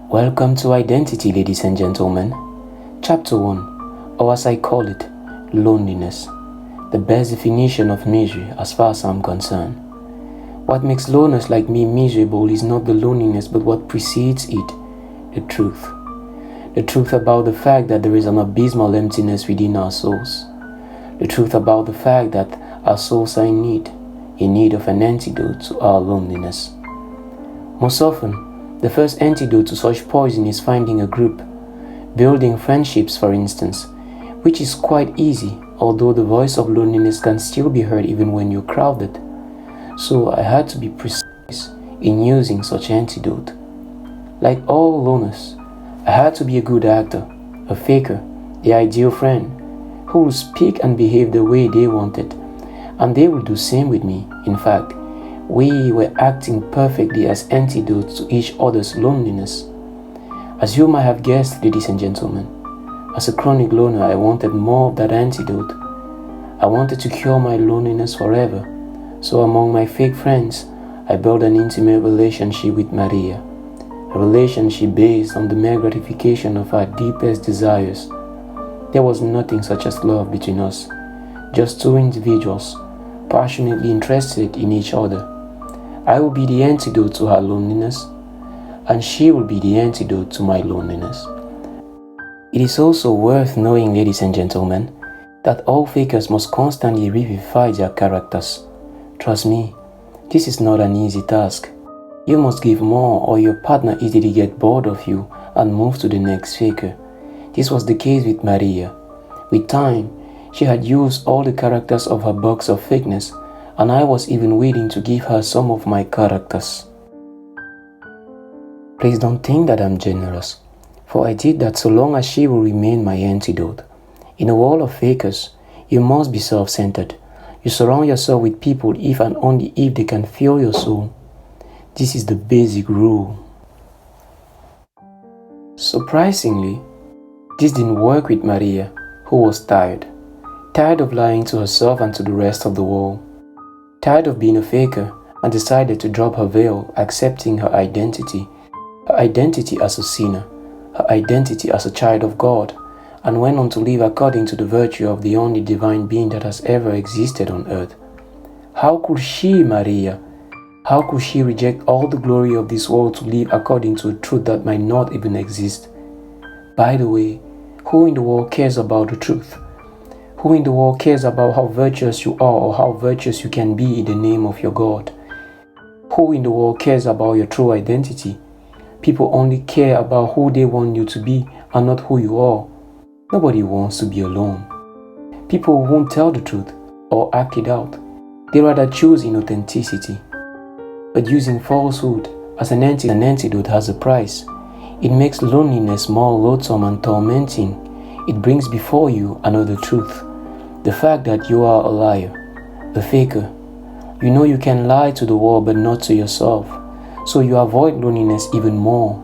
Welcome to Identity, ladies and gentlemen. Chapter 1, or as I call it, loneliness. The best definition of misery as far as I'm concerned. What makes loners like me miserable is not the loneliness but what precedes it, the truth. The truth about the fact that there is an abysmal emptiness within our souls. The truth about the fact that our souls are in need of an antidote to our loneliness. Most often, the first antidote to such poison is finding a group, building friendships for instance, which is quite easy, although the voice of loneliness can still be heard even when you're crowded. So I had to be precise in using such antidote. Like all loners, I had to be a good actor, a faker, the ideal friend, who would speak and behave the way they wanted, and they would do same with me. In fact, we were acting perfectly as antidotes to each other's loneliness. As you might have guessed, ladies and gentlemen, as a chronic loner, I wanted more of that antidote. I wanted to cure my loneliness forever. So among my fake friends, I built an intimate relationship with Maria, a relationship based on the mere gratification of our deepest desires. There was nothing such as love between us, just two individuals, passionately interested in each other. I will be the antidote to her loneliness, and she will be the antidote to my loneliness. It is also worth knowing, ladies and gentlemen, that all fakers must constantly revivify their characters. Trust me, this is not an easy task. You must give more or your partner easily gets bored of you and moves to the next faker. This was the case with Maria. With time, she had used all the characters of her box of fakeness, and I was even willing to give her some of my characters. Please don't think that I'm generous, for I did that so long as she will remain my antidote. In a world of fakers, you must be self-centered. You surround yourself with people if and only if they can fill your soul. This is the basic rule. Surprisingly, this didn't work with Maria, who was tired of lying to herself and to the rest of the world, tired of being a faker, and decided to drop her veil, accepting her identity as a sinner, her identity as a child of God, and went on to live according to the virtue of the only divine being that has ever existed on earth. How could she, Maria? How could she reject all the glory of this world to live according to a truth that might not even exist? By the way, who in the world cares about the truth? Who in the world cares about how virtuous you are or how virtuous you can be in the name of your God? Who in the world cares about your true identity? People only care about who they want you to be and not who you are. Nobody wants to be alone. People won't tell the truth or act it out. They rather choose inauthenticity. But using falsehood as an antidote has a price. It makes loneliness more loathsome and tormenting. It brings before you another truth. The fact that you are a liar, a faker. You know you can lie to the world but not to yourself. So you avoid loneliness even more.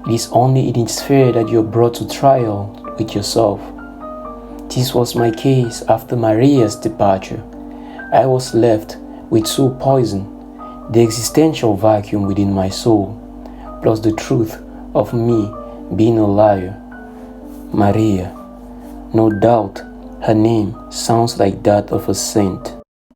It is only in its fear that you are brought to trial with yourself. This was my case after Maria's departure. I was left with soul poison, the existential vacuum within my soul, plus the truth of me being a liar. Maria, no doubt her name sounds like that of a saint.